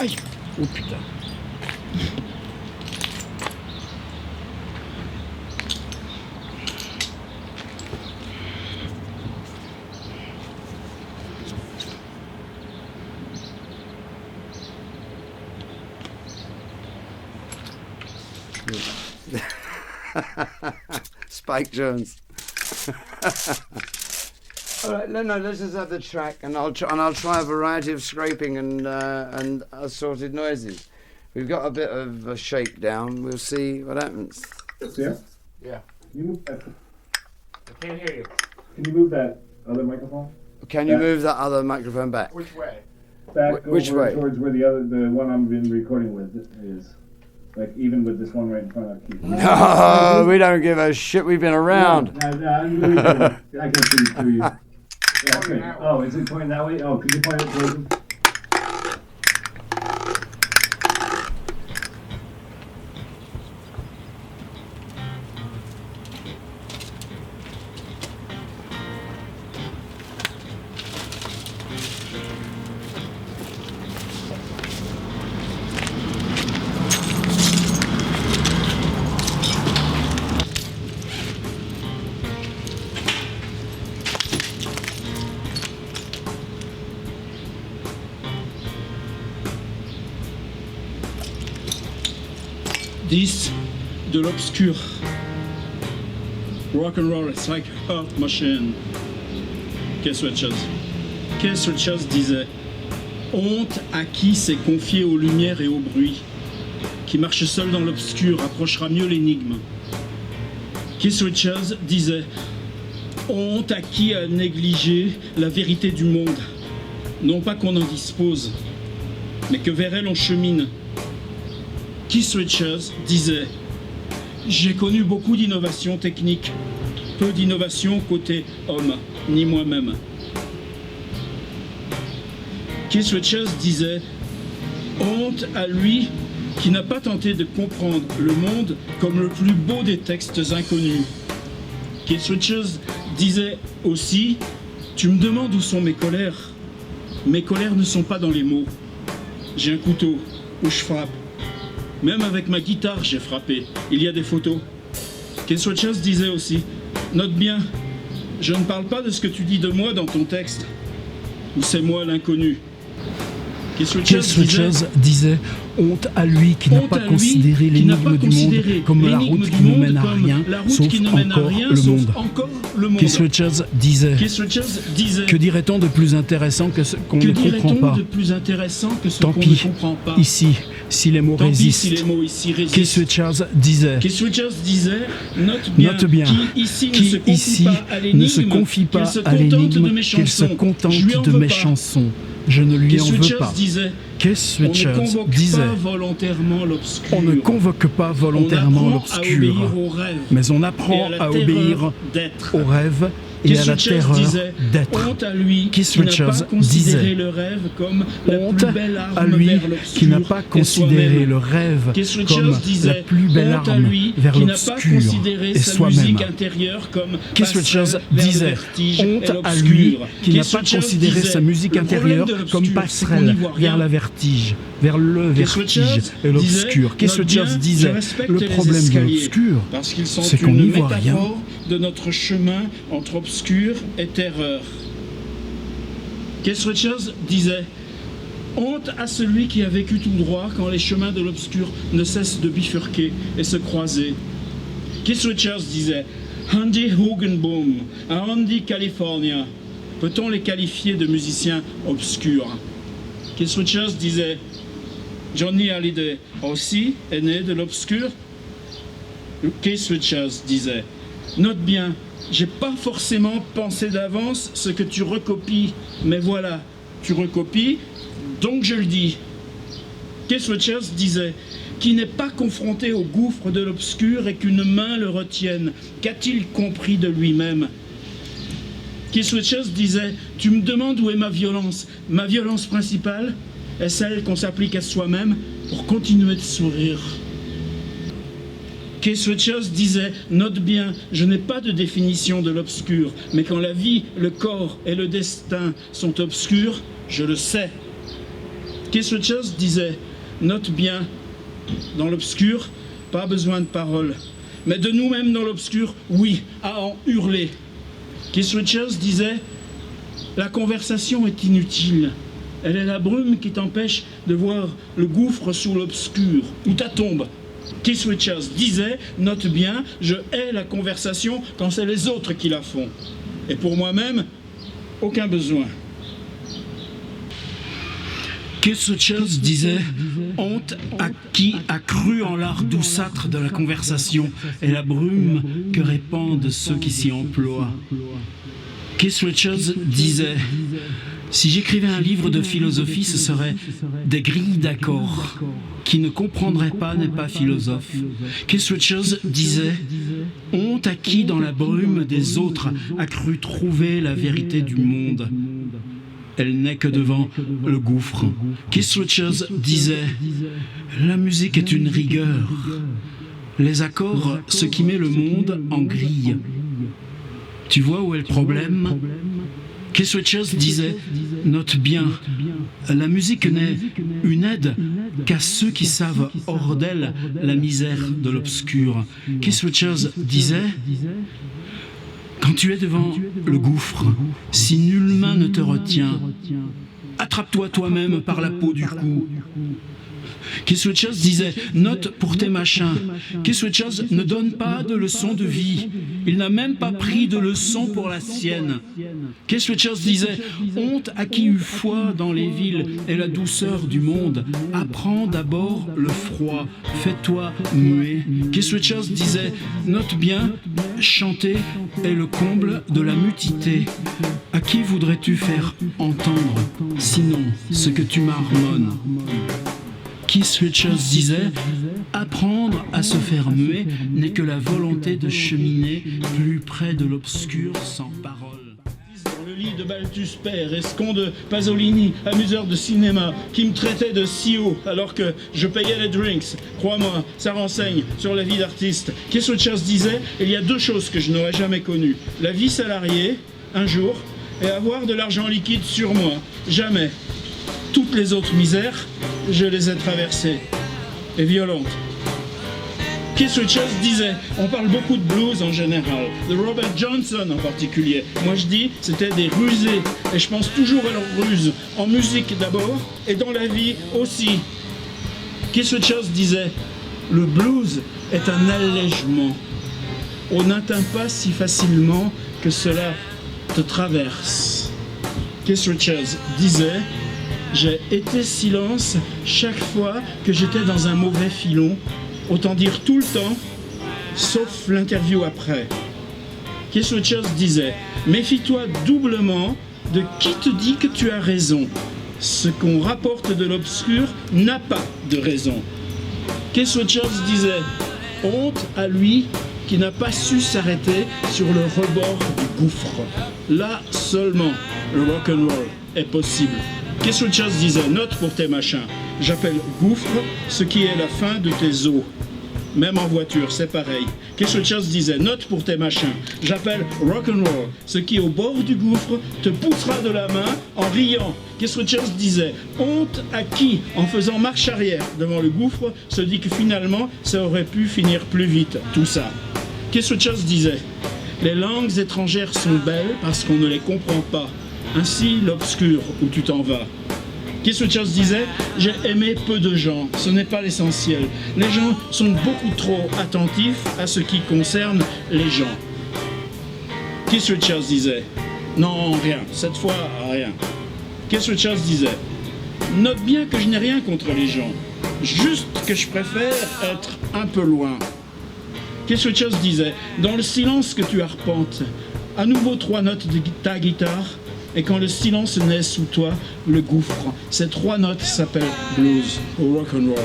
Aïe. Oh putain. Spike Jones. All right, no, let's just have the track, and I'll try a variety of scraping and assorted noises. We've got a bit of a shakedown. We'll see what happens. Yeah. Yeah. Can you move that? I can't hear you. Can you move that other microphone? Can you move that other microphone back? Which way? Back Which over way? towards where the one I've been recording with is. Like even with this one right in front of you. No, we don't give a shit. We've been around. I can see through you. Yeah, okay. Oh, is it pointing that way? Oh, could you point it towards him? This, de l'obscur. Rock and roll, it's like a heart machine. Keith Richards. Keith Richards disait « Honte à qui s'est confié aux lumières et au bruit. Qui marche seul dans l'obscur approchera mieux l'énigme. » Keith Richards disait « Honte à qui a négligé la vérité du monde. Non pas qu'on en dispose, mais que vers elle on chemine. » Keith Richards disait « J'ai connu beaucoup d'innovations techniques, peu d'innovations côté homme, ni moi-même. » Keith Richards disait « Honte à lui qui n'a pas tenté de comprendre le monde comme le plus beau des textes inconnus. » Keith Richards disait aussi « Tu me demandes où sont mes colères. Mes colères ne sont pas dans les mots. J'ai un couteau où je frappe. Même avec ma guitare, j'ai frappé. Il y a des photos. » Keith Richards disait aussi « Note bien, je ne parle pas de ce que tu dis de moi dans ton texte. Ou c'est moi l'inconnu. » Keith Richards disait « Honte à lui qui n'a pas considéré l'énigme du monde comme la route qui ne mène à rien, sauf encore le monde. » Keith Richards disait « Que dirait-on de plus intéressant que ce qu'on ne comprend pas ? Tant pis, ici, si les mots résistent. » Keith Richards disait « Note bien, qui ici ne se confie pas à l'énigme, qu'il se contente de mes chansons. Je ne lui en veux pas. » Keith Richards disait « On ne convoque pas volontairement l'obscur, mais on apprend à obéir au rêve et à la terreur d'être. » Keith Richards disait « Honte à lui qui n'a pas considéré le rêve comme la plus belle arme vers l'obscur et soi-même. » Keith Richards disait « Honte à lui qui n'a pas considéré sa musique intérieure comme passerelle vers la vertige, vers le vertige et l'obscur. » Keith Richards disait « Le problème de l'obscur, c'est qu'on n'y voit rien. » De notre chemin entre obscur et terreur. Keith Richards disait « Honte à celui qui a vécu tout droit quand les chemins de l'obscur ne cessent de bifurquer et se croiser. » Keith Richards disait « Andy Hugenboom, à Andy, California. Peut-on les qualifier de musiciens obscurs ?» Keith Richards disait « Johnny Hallyday aussi est né de l'obscur. » Keith Richards disait « Note bien, j'ai pas forcément pensé d'avance ce que tu recopies, mais voilà, tu recopies, donc je le dis. » Keith Richards disait « Qui n'est pas confronté au gouffre de l'obscur et qu'une main le retienne, qu'a-t-il compris de lui-même ?» Keith Richards disait « Tu me demandes où est ma violence. Ma violence principale est celle qu'on s'applique à soi-même pour continuer de sourire. » Keith Richards disait « Note bien, je n'ai pas de définition de l'obscur, mais quand la vie, le corps et le destin sont obscurs, je le sais. » Keith Richards disait, note bien, dans l'obscur, pas besoin de paroles. Mais de nous-mêmes dans l'obscur, oui, à en hurler. Keith Richards disait, la conversation est inutile. Elle est la brume qui t'empêche de voir le gouffre sous l'obscur, ou ta tombe. Keith Richards disait, note bien, je hais la conversation quand c'est les autres qui la font. Et pour moi-même, aucun besoin. Keith Richards disait « Honte à qui a cru en l'art douceâtre de la conversation et la brume que répandent ceux qui s'y emploient. » Keith Richards disait « Si j'écrivais un livre de philosophie, ce serait des grilles d'accords. Qui ne comprendrait pas n'est pas philosophe. » Keith Richards disait « Honte à qui dans la brume des autres a cru trouver la vérité du monde. » Elle n'est que devant le gouffre. Keith Richards disait « La musique est une rigueur. Les accords, ce qui met le monde en grille. » Tu vois où est le problème ? Keith Richards disait « Note bien, la musique n'est une aide qu'à ceux qui savent hors d'elle la misère de l'obscur. » Keith Richards disait « Quand tu es devant le gouffre, si nulle main ne te retient, attrape-toi toi-même par la peau du cou. » Keith Richards disait « Note pour tes machins. » Keith Richards ne donne pas de leçons de vie. Il n'a même pas pris de leçons pour la sienne. Keith Richards disait « Honte à qui eut foi dans les villes et la douceur du monde. Apprends d'abord le froid. Fais-toi muet. » Keith Richards disait « Note bien, chanter est le comble de la mutité. À qui voudrais-tu faire entendre, sinon ce que tu marmonnes ?» Keith Richards disait « Apprendre à se faire muet n'est que la volonté de cheminer plus près de l'obscur sans parole. » Dans le lit de Balthus Père, escon de Pasolini, amuseur de cinéma, qui me traitait de CEO alors que je payais les drinks. Crois-moi, ça renseigne sur la vie d'artiste. Keith Richards disait « Il y a deux choses que je n'aurais jamais connues. La vie salariée, un jour, et avoir de l'argent liquide sur moi. Jamais. Toutes les autres misères, je les ai traversées, et violentes. » Keith Richards disait, on parle beaucoup de blues en général, de Robert Johnson en particulier. Moi je dis, c'était des rusés, et je pense toujours à leurs ruses, en musique d'abord, et dans la vie aussi. Keith Richards disait, le blues est un allègement. On n'atteint pas si facilement que cela te traverse. Keith Richards disait, j'ai été silence chaque fois que j'étais dans un mauvais filon, autant dire tout le temps, sauf l'interview après. Keith Richards disait « Méfie-toi doublement de qui te dit que tu as raison. Ce qu'on rapporte de l'obscur n'a pas de raison. » Keith Richards disait « Honte à lui qui n'a pas su s'arrêter sur le rebord du gouffre. Là seulement le rock'n'roll est possible. » Keith Richards disait, note pour tes machins, j'appelle gouffre ce qui est la fin de tes os. Même en voiture, c'est pareil. Keith Richards disait, note pour tes machins, j'appelle rock'n'roll ce qui au bord du gouffre te poussera de la main en riant. Keith Richards disait, honte à qui, en faisant marche arrière devant le gouffre, se dit que finalement ça aurait pu finir plus vite, tout ça. Keith Richards disait, les langues étrangères sont belles parce qu'on ne les comprend pas. Ainsi l'obscur où tu t'en vas. Keith Richards disait « J'ai aimé peu de gens, ce n'est pas l'essentiel. Les gens sont beaucoup trop attentifs à ce qui concerne les gens. » Keith Richards disait « Non, rien, cette fois, rien. » Keith Richards disait « Note bien que je n'ai rien contre les gens, juste que je préfère être un peu loin. » Keith Richards disait « Dans le silence que tu arpentes, à nouveau 3 notes de ta guitare, et quand le silence naît sous toi, le gouffre. Ces 3 notes s'appellent blues ou rock'n'roll.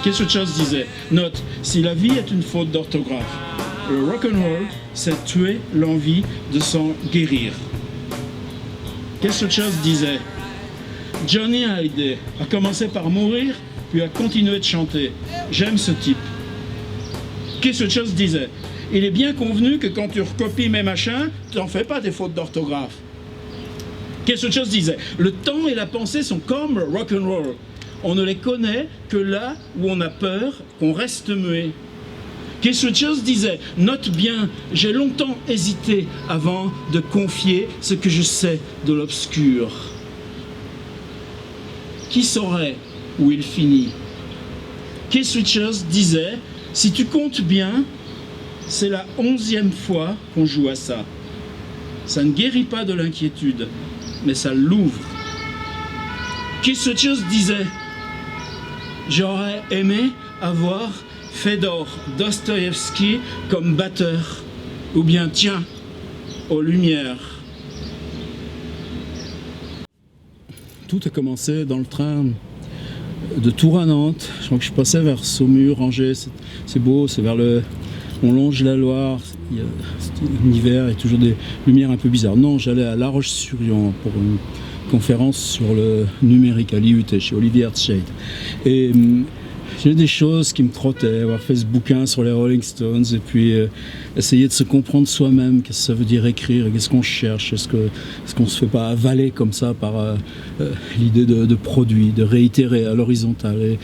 Keith Richards disait, note, si la vie est une faute d'orthographe, le rock'n'roll, c'est tuer l'envie de s'en guérir. Keith Richards disait, Johnny Hallyday a commencé par mourir, puis a continué de chanter. J'aime ce type. Keith Richards disait, il est bien convenu que quand tu recopies mes machins, tu n'en fais pas des fautes d'orthographe. Keith Richards disait « Le temps et la pensée sont comme rock'n'roll. On ne les connaît que là où on a peur qu'on reste muet. » Keith Richards disait « Note bien, j'ai longtemps hésité avant de confier ce que je sais de l'obscur. » Qui saurait où il finit? Keith Richards disait « Si tu comptes bien, c'est la 11e fois qu'on joue à ça. Ça ne guérit pas de l'inquiétude, mais ça l'ouvre. » Keith Richards disait « J'aurais aimé avoir Fedor Dostoïevski comme batteur, ou bien tiens, aux Lumières. » Tout a commencé dans le train de Tours à Nantes. Je crois que je passais vers Saumur, Angers, c'est beau, c'est vers le... On longe la Loire, il y a un hiver et toujours des lumières un peu bizarres. Non, j'allais à La Roche-sur-Yon pour une conférence sur le numérique à l'IUT chez Olivier Herzscheid. Et j'ai des choses qui me trottaient, avoir fait ce bouquin sur les Rolling Stones et puis essayer de se comprendre soi-même, qu'est-ce que ça veut dire écrire, qu'est-ce qu'on cherche, est-ce qu'on se fait pas avaler comme ça par l'idée de produit, de réitérer à l'horizontale. Et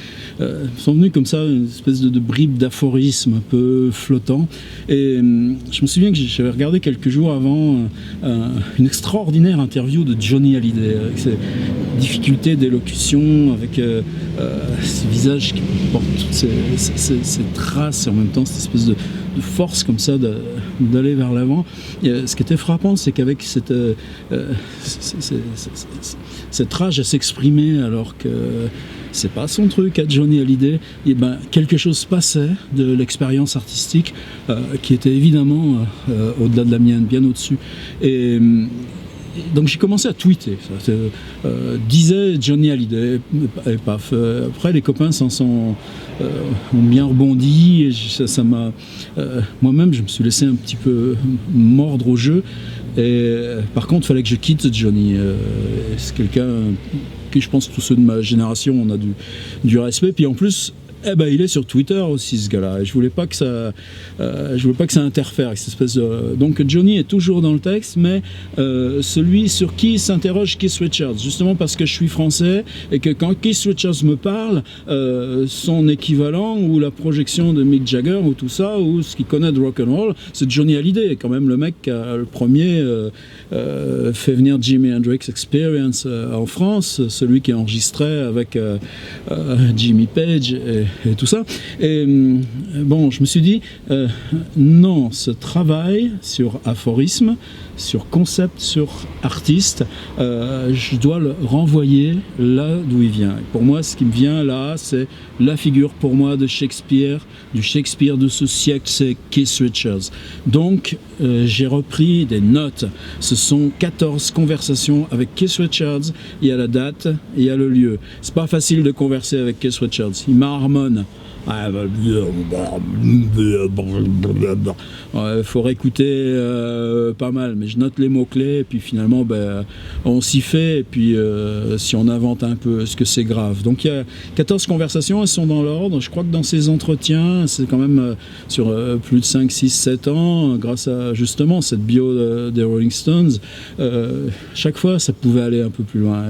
sont venus comme ça une espèce de bribes d'aphorismes un peu flottants. Et je me souviens que j'avais regardé quelques jours avant une extraordinaire interview de Johnny Hallyday, avec ses difficultés d'élocution, avec ses visages qui portent toutes ces traces et en même temps cette espèce de force comme ça d'aller vers l'avant. Ce qui était frappant, c'est qu'avec cette rage à s'exprimer alors que c'est pas son truc à Johnny Hallyday, et ben quelque chose se passait de l'expérience artistique qui était évidemment au-delà de la mienne, bien au-dessus. Et donc j'ai commencé à tweeter, disait Johnny Hallyday, et paf. Après les copains ont bien rebondi, et ça m'a... moi-même je me suis laissé un petit peu mordre au jeu, et par contre il fallait que je quitte Johnny. C'est quelqu'un que je pense tous ceux de ma génération on a du respect, puis en plus il est sur Twitter aussi ce gars-là, et je voulais pas que ça interfère avec cette espèce de... Donc Johnny est toujours dans le texte, mais celui sur qui s'interroge Keith Richards, justement parce que je suis français et que quand Keith Richards me parle, son équivalent ou la projection de Mick Jagger ou tout ça, ou ce qu'il connaît de rock'n'roll, c'est Johnny Hallyday, quand même le mec qui a le premier fait venir Jimi Hendrix Experience en France, celui qui enregistrait avec Jimmy Page et tout ça. Et bon, je me suis dit, non, ce travail sur aphorisme, sur concept, sur artiste, je dois le renvoyer là d'où il vient. Et pour moi, ce qui me vient là, c'est la figure pour moi de Shakespeare, du Shakespeare de ce siècle, c'est Keith Richards. Donc, j'ai repris des notes. Ce sont 14 conversations avec Keith Richards. Il y a la date, il y a le lieu. C'est pas facile de converser avec Keith Richards. Il marmonne. Il faut réécouter pas mal, mais je note les mots-clés et puis finalement on s'y fait, et puis si on invente un peu, est-ce que c'est grave? Donc il y a 14 conversations, elles sont dans l'ordre. Je crois que dans ces entretiens, c'est quand même sur plus de 5, 6, 7 ans, grâce à justement cette bio des Rolling Stones, chaque fois ça pouvait aller un peu plus loin.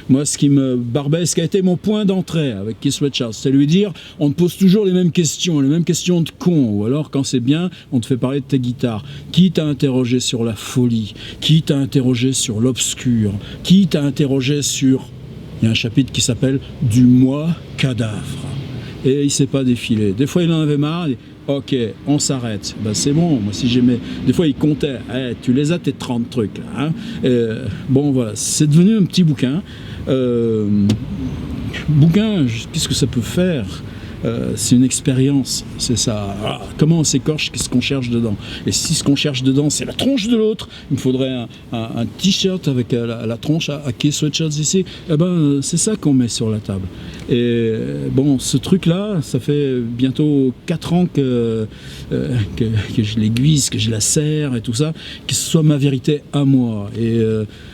Moi ce qui me barbait, ce qui a été mon point d'entrée avec Keith Richards, c'est lui dire, on te pose toujours les mêmes questions de con, ou alors quand c'est bien, on te fait parler de tes guitares. Qui t'a interrogé sur la folie? Qui t'a interrogé sur l'obscur? Qui t'a interrogé sur... Il y a un chapitre qui s'appelle « Du moi cadavre ». Et il s'est pas défilé. Des fois il en avait marre, il dit, ok, on s'arrête. C'est bon, moi si j'aimais... Des fois il comptait, tu les as tes 30 trucs là. Hein. Bon voilà, c'est devenu un petit bouquin. Bouquin, qu'est-ce que ça peut faire? C'est une expérience, c'est ça. Ah, comment on s'écorche, qu'est-ce qu'on cherche dedans? Et si ce qu'on cherche dedans, c'est la tronche de l'autre, il me faudrait un t-shirt avec la tronche à Keith Richards ici. C'est ça qu'on met sur la table. Et bon, ce truc-là, ça fait bientôt 4 ans que je l'aiguise, que je la serre et tout ça, que ce soit ma vérité à moi. Et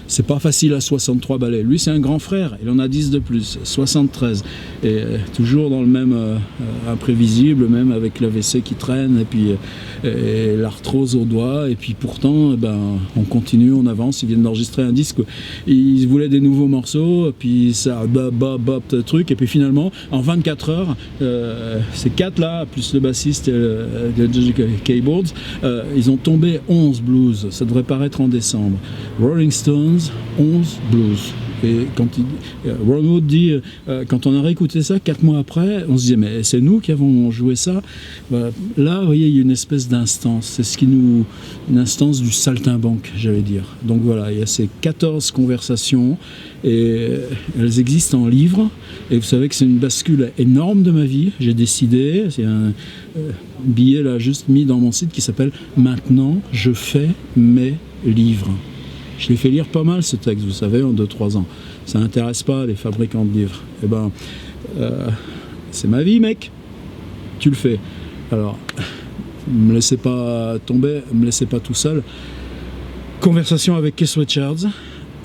c'est pas facile à 63 ballets. Lui, c'est un grand frère, il en a 10 de plus, 73. Et toujours dans le même imprévisible, même avec l'AVC qui traîne et puis l'arthrose au doigt, et puis pourtant on continue, on avance. Ils viennent d'enregistrer un disque, ils voulaient des nouveaux morceaux, et puis ça truc, et puis finalement en 24 heures ces 4 là plus le bassiste et le keyboards, ils ont tombé 11 blues. Ça devrait paraître en décembre. Rolling Stones, 11 blues. Et quand Ron Wood dit, quand on a réécouté ça 4 mois après, on se disait mais c'est nous qui avons joué ça. Là, vous voyez, il y a une espèce d'instance. C'est une instance du saltimbanque, j'allais dire. Donc voilà, il y a ces 14 conversations et elles existent en livre. Et vous savez que c'est une bascule énorme de ma vie. J'ai décidé, c'est un billet là juste mis dans mon site qui s'appelle « Maintenant, je fais mes livres ». Je l'ai fait lire pas mal ce texte, vous savez, en 2-3 ans. Ça n'intéresse pas les fabricants de livres. Eh ben, c'est ma vie, mec. Tu le fais. Alors, ne me laissez pas tomber, ne me laissez pas tout seul. Conversation avec Keith Richards,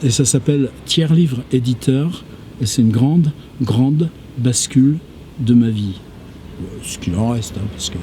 et ça s'appelle Tiers livre éditeur, et c'est une grande, grande bascule de ma vie. Ce qu'il en reste, hein, parce que